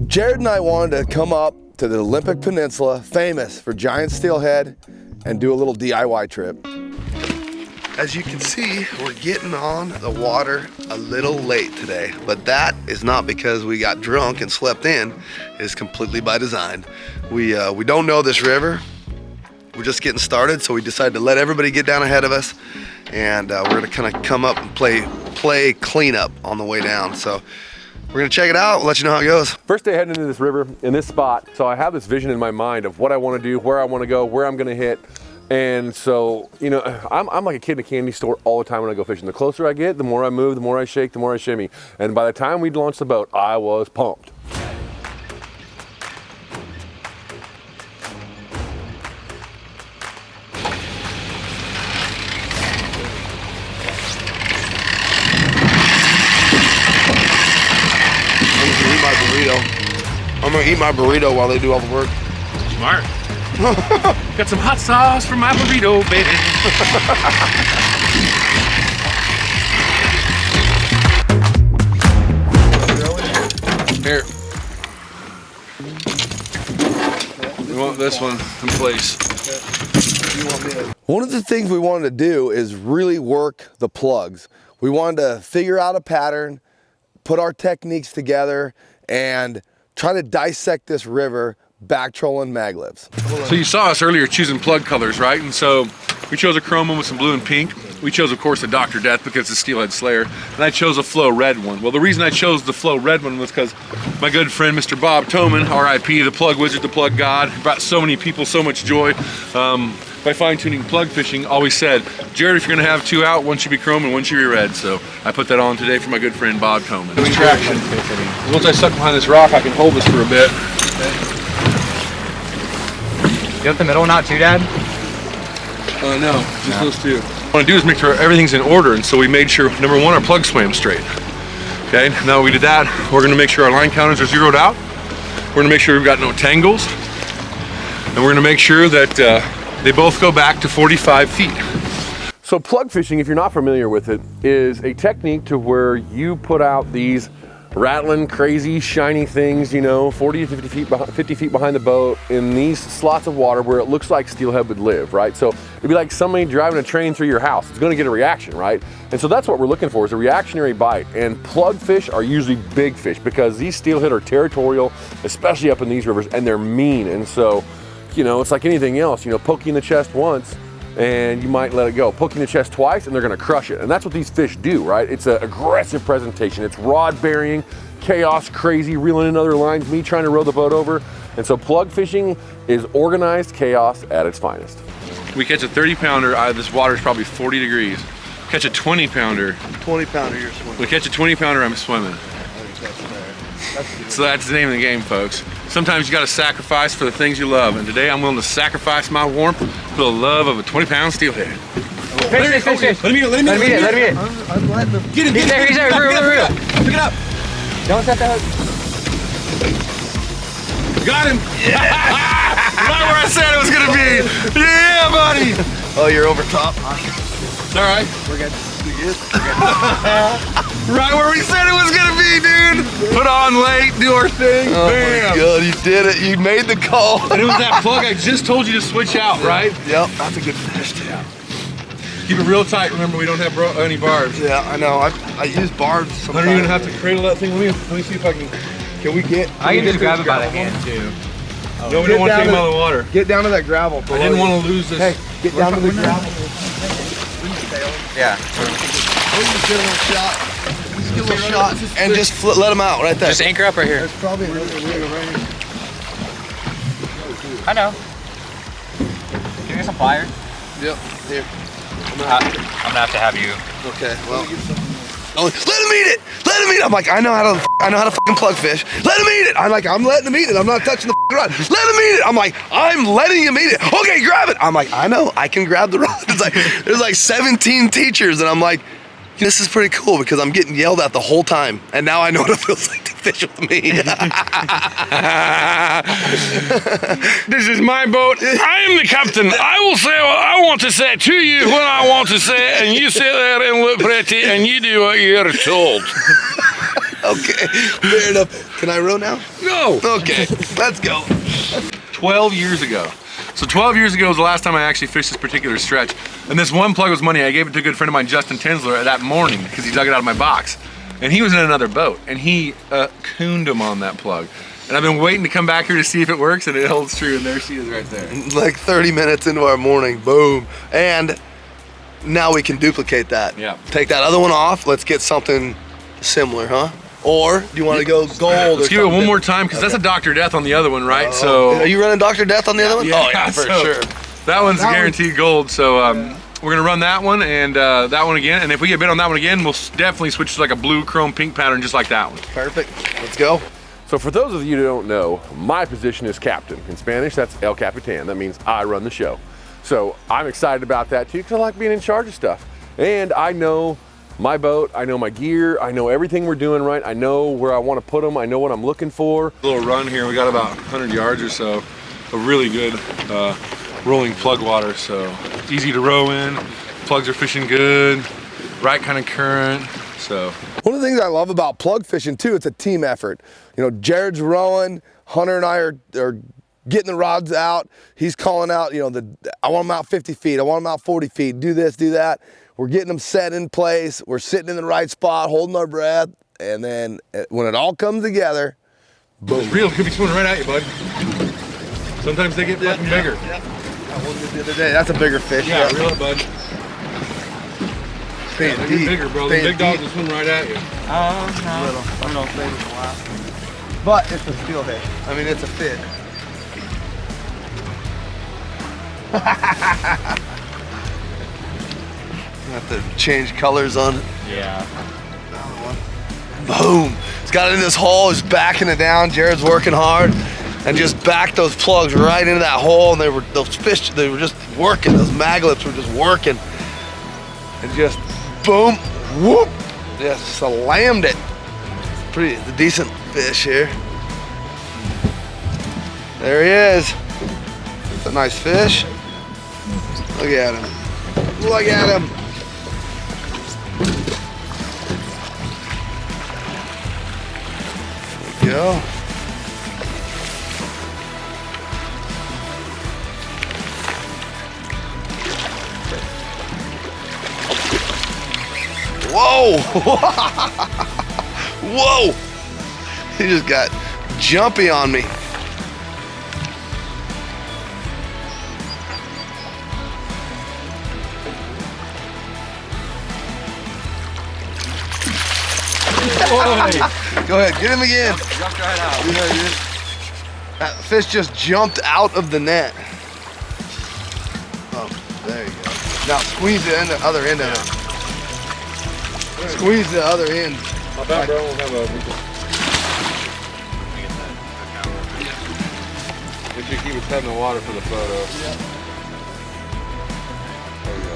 Jared and I wanted to come up to the Olympic Peninsula, famous for giant steelhead, and do a little DIY trip. As you can see, we're getting on the water a little late today, but that is not because we got drunk and slept in. It's completely by design. We don't know this river. We're just getting started, so we decided to let everybody get down ahead of us, and we're gonna kind of come up and play cleanup on the way down. So we're gonna check it out, we'll let you know how it goes. First day heading into this river in this spot, so I have this vision in my mind of what I want to do, where I want to go, where I'm gonna hit. And so, you know, I'm like a kid in a candy store all the time when I go fishing. The closer I get, the more I move, the more I shake, the more I shimmy. And by the time we'd launched the boat, I was pumped. I'm gonna eat my burrito while they do all the work. Smart. Got some hot sauce for my burrito, baby. Here. We want this one in place. One of the things we wanted to do is really work the plugs. We wanted to figure out a pattern, put our techniques together, and try to dissect this river back trolling maglibs. So you saw us earlier choosing plug colors, right? And so we chose a chrome one with some blue and pink. We chose, of course, a Dr. Death because it's a steelhead slayer. And I chose a flow red one. Well, the reason I chose the flow red one was because my good friend, Mr. Bob Toman, RIP, the plug wizard, the plug god, brought so many people so much joy. By fine-tuning plug fishing, always said, Jared, if you're gonna have two out, one should be chrome and one should be red. So I put that on today for my good friend Bob Toman. Doing traction. Once I suck behind this rock, I can hold this for a bit. You have the middle knot too, Dad? No, just those two. What I want to do is make sure everything's in order, and so we made sure, number one, our plug swam straight. Okay, now we did that, we're gonna make sure our line counters are zeroed out. We're gonna make sure we've got no tangles. And we're gonna make sure that they both go back to 45 feet. So plug fishing, if you're not familiar with it, is a technique to where you put out these rattling, crazy, shiny things, you know, 40 to 50 feet behind the boat in these slots of water where it looks like steelhead would live, right? So it'd be like somebody driving a train through your house. It's gonna get a reaction, right? And so that's what we're looking for, is a reactionary bite. And plug fish are usually big fish because these steelhead are territorial, especially up in these rivers, and they're mean. And so, you know, it's like anything else, you know, poking the chest once and you might let it go. Poking the chest twice and they're gonna crush it. And that's what these fish do, right? It's an aggressive presentation. It's rod burying, chaos, crazy, reeling in other lines, me trying to row the boat over. And so plug fishing is organized chaos at its finest. We catch a 30 pounder out of this water is probably 40 degrees. Catch a 20 pounder. 20 pounder, you're swimming. We catch a 20 pounder, I'm swimming. So that's the name of the game, folks. Sometimes you gotta sacrifice for the things you love, and today I'm willing to sacrifice my warmth for the love of a 20-pound steelhead. Fish. Let me Let me get it. I'm letting them. Get him, He's there. Real. Pick it up. Don't set the hook. Got him. Yeah. Right where I said it was gonna be. Yeah, buddy. Oh, you're over top. All right. We're good. Right where we said it was gonna be, dude. Put on late, do our thing. Oh Bam. my God, you did it. You made the call. And it was that plug I just told you to switch out, right? Yep, that's a good fish too. Keep it real tight. Remember, we don't have any barbs. Yeah, I know. I use barbs I sometimes. don't even have to cradle that thing. Let me see if I can. Can we get? I can just grab it by the hand too. No, we don't want to take him out of the water. Get down to that gravel. I didn't want to lose this. Hey, get down to the gravel. Yeah. Let's give him a shot. Let's give him a shot. And just let him out right there. Just anchor up right here. There's probably another rig right here. I know. Can you get some pliers? Yep, here. I'm gonna have to have you. Okay, well. Let him eat it! Let him eat it! I'm like, I know how to fucking plug fish. Let him eat it! I'm like, I'm letting him eat it. I'm not touching the rod. Let him eat it! I'm like, I'm letting him eat it. Okay, grab it! I'm like, I know, I can grab the rod. It's like, there's like 17 teachers, and I'm like, this is pretty cool because I'm getting yelled at the whole time, and now I know what it feels like to fish with me. This is my boat. I am the captain. I will say what I want to say to you when I want to say it, and you sit there and look pretty, and you do what you're told. Okay, fair enough. Can I row now? No. Okay, let's go. 12 years ago. So 12 years ago was the last time I actually fished this particular stretch. And this one plug was money. I gave it to a good friend of mine, Justin Tensler, that morning because he dug it out of my box. And he was in another boat and he cooned him on that plug. And I've been waiting to come back here to see if it works, and it holds true, and there she is right there. Like 30 minutes into our morning, boom. And now we can duplicate that. Yeah. Take that other one off. Let's get something similar, huh? Or do you want to go gold? Let's give it one more time, because that's a Dr. Death on the other one, right? So are you running Dr. Death on the other one? Yeah, oh yeah, for sure. That one's guaranteed gold, so we're gonna run that one and that one again, and if we get bit on that one again, we'll definitely switch to like a blue, chrome, pink pattern just like that one. Perfect, let's go. So for those of you who don't know, my position is captain. In Spanish, that's El Capitan. That means I run the show. So I'm excited about that too, because I like being in charge of stuff. And I know my boat, I know my gear, I know everything we're doing right, I know where I want to put them, I know what I'm looking for. Little run here, we got about 100 yards or so, a really good rolling plug water, so easy to row in, plugs are fishing good, right kind of current, so. One of the things I love about plug fishing too, it's a team effort. You know, Jarod's rowing, Hunter and I are getting the rods out. He's calling out, you know, I want them out 50 feet, I want them out 40 feet, do this, do that. We're getting them set in place. We're sitting in the right spot, holding our breath. And then when it all comes together, boom. It's real, could be swimming right at you, bud. Sometimes they get fucking bigger. Yeah. That one the other day, that's a bigger fish. Yeah, reel it, bud. Staying They deep. get bigger, bro. The big dogs will swim right at you. No. We don't say it the last one. But it's a steelhead. I mean, it's a fit. Have to change colors on it. Yeah. Boom. It's got it in this hole. He's backing it down. Jarod's working hard, and just backed those plugs right into that hole. And those fish. They were just working. Those maglips were just working, and just boom, whoop, just slammed it. It's a decent fish here. There he is. It's a nice fish. Look at him. Look at him. There we go. Whoa! Whoa! He just got jumpy on me. Go ahead, get him again. Jumped right out. That fish just jumped out of the net. Oh, there you go. Now squeeze the other end of it. Squeeze the other end. How about, bro? We'll have a... We should keep his head in the water for the photo. Yeah. There we go.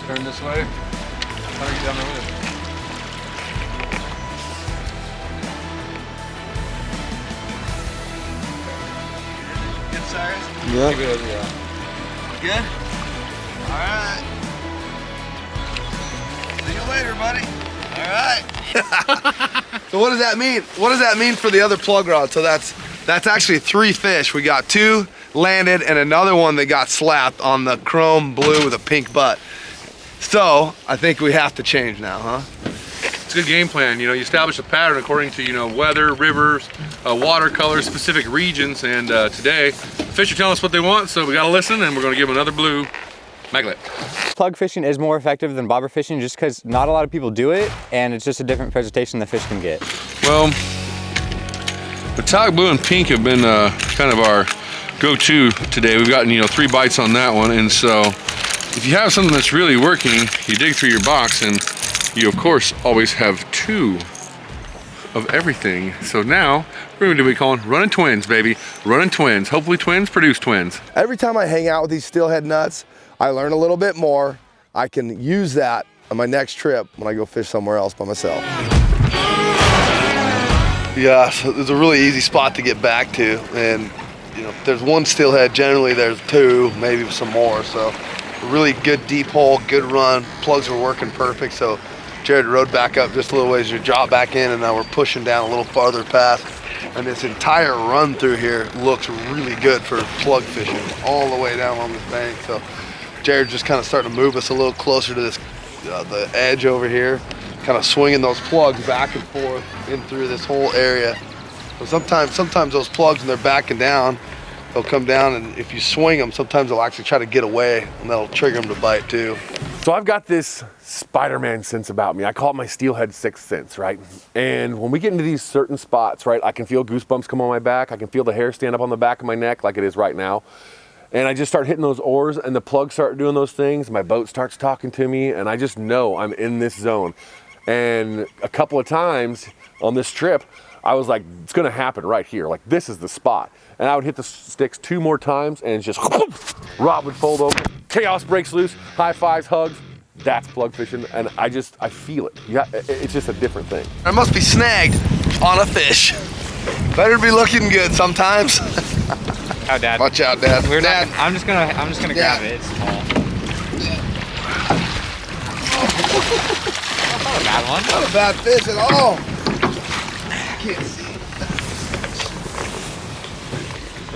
Turn this way. How do you get down there with it? Good, Cyrus? Yeah. Good, yeah. Good? All right. See you later, buddy. All right. So what does that mean? What does that mean for the other plug rod? So that's actually 3 fish. We got 2 landed and another one that got slapped on the chrome blue with a pink butt. So I think we have to change now, huh? It's a good game plan. You know, you establish a pattern according to, you know, weather, rivers, watercolor, specific regions, and today, the fish are telling us what they want, so we gotta listen, and we're gonna give them another blue maglet. Plug fishing is more effective than bobber fishing just because not a lot of people do it, and it's just a different presentation the fish can get. Well, metallic blue and pink have been kind of our go-to today. We've gotten, you know, 3 bites on that one, and so if you have something that's really working, you dig through your box, and you of course always have 2 of everything. So now we're going to be calling running twins, baby. Running twins. Hopefully twins produce twins. Every time I hang out with these steelhead nuts, I learn a little bit more. I can use that on my next trip when I go fish somewhere else by myself. Yeah, so there's a really easy spot to get back to, and you know, if there's 1 steelhead, generally there's 2, maybe some more. So a really good deep hole, good run. Plugs are working perfect. So Jared rode back up just a little ways, you drop back in, and now we're pushing down a little farther past. And this entire run through here looks really good for plug fishing all the way down on this bank. So Jared's just kind of starting to move us a little closer to this, the edge over here, kind of swinging those plugs back and forth in through this whole area. So sometimes those plugs, when they're backing down, they'll come down, and if you swing them, sometimes they'll actually try to get away, and that'll trigger them to bite too. So I've got this Spider-Man sense about me. I call it my steelhead sixth sense, right? And when we get into these certain spots, right, I can feel goosebumps come on my back. I can feel the hair stand up on the back of my neck like it is right now. And I just start hitting those oars, and the plugs start doing those things. My boat starts talking to me, and I just know I'm in this zone. And a couple of times on this trip, I was like, it's gonna happen right here. Like, this is the spot. And I would hit the sticks 2 more times, and it's just, rod would fold over, chaos breaks loose, high fives, hugs. That's plug fishing, and I feel it. It's just a different thing. I must be snagged on a fish. Better be looking good sometimes. Oh, Dad. Watch out, Dad. Dad. I'm just gonna grab it. It's small. Not a bad one. Not a bad fish at all. Can't see.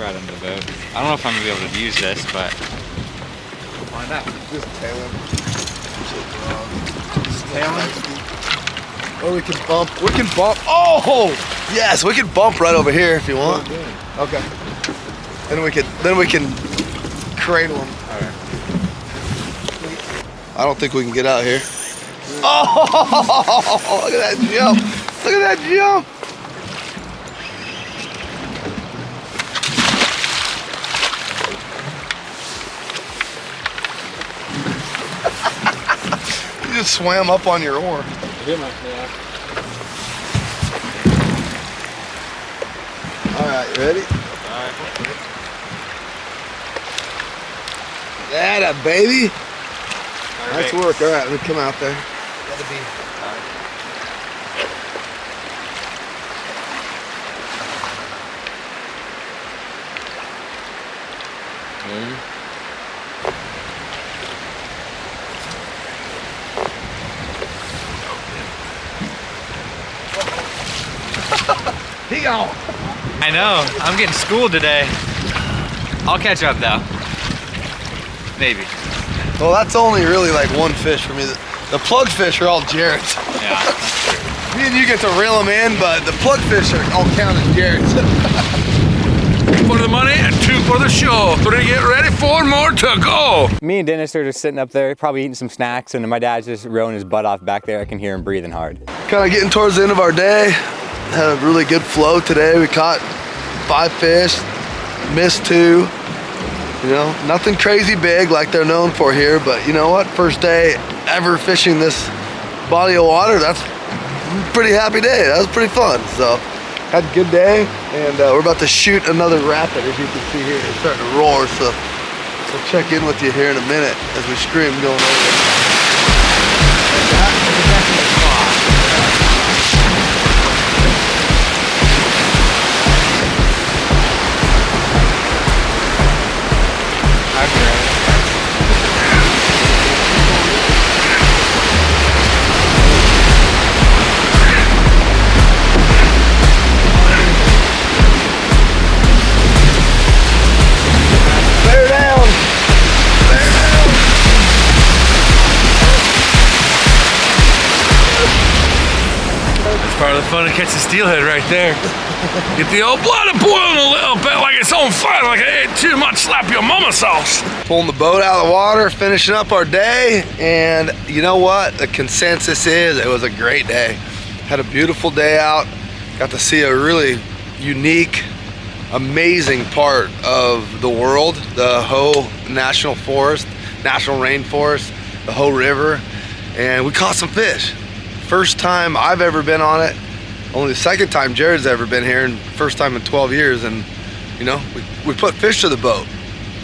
Right under the boat. I don't know if I'm gonna be able to use this, but Why not? Just tail him. Or we can bump. We can bump. Oh, yes, we can bump right over here if you want. Okay. Then we can cradle him. all right. I don't think we can get out here. Oh, look at that jump. Look at that jump. You just swam up on your oar. Yeah. All right, you ready? All right. That a baby. Nice Perfect. work. All right, let me come out there. Gotta be. He gone. I know. I'm getting schooled today. I'll catch up though. Maybe. Well, that's only really like one fish for me. The plug fish are all Jared's. Yeah, that's true. Me and you get to reel them in, but the plug fish are all counted Jared's. For the money and 2 for the show. 3 get ready, 4 more to go. Me and Dennis are just sitting up there, probably eating some snacks, and my dad's just rowing his butt off back there. I can hear him breathing hard. Kind of getting towards the end of our day. Had a really good flow today. We caught 5 fish, missed 2. You know, nothing crazy big like they're known for here, but you know what? First day ever fishing this body of water. That's a pretty happy day. That was pretty fun. So, had a good day, and we're about to shoot another rapid, as you can see here. It's starting to roar, so we'll check in with you here in a minute as we scream going over. Part of the fun to catch the steelhead right there. Get the old blood boiling a little bit like it's on fire, like I ate too much slap your mama sauce. Pulling the boat out of the water, finishing up our day, and you know what? The consensus is it was a great day. Had a beautiful day out. Got to see a really unique, amazing part of the world, the Hoh National Forest, National Rainforest, the Hoh River, and we caught some fish. First time I've ever been on it, only the second time Jared's ever been here, and first time in 12 years, and you know, we put fish to the boat.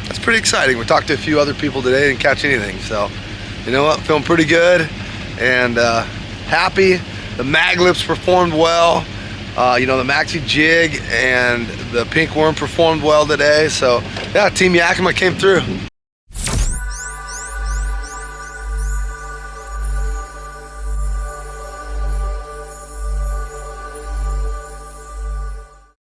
That's pretty exciting. We talked to a few other people today, didn't catch anything, so you know what, feeling pretty good and happy. The mag lips performed well. You know, the maxi jig and the pink worm performed well today, so yeah, Team Yakima came through.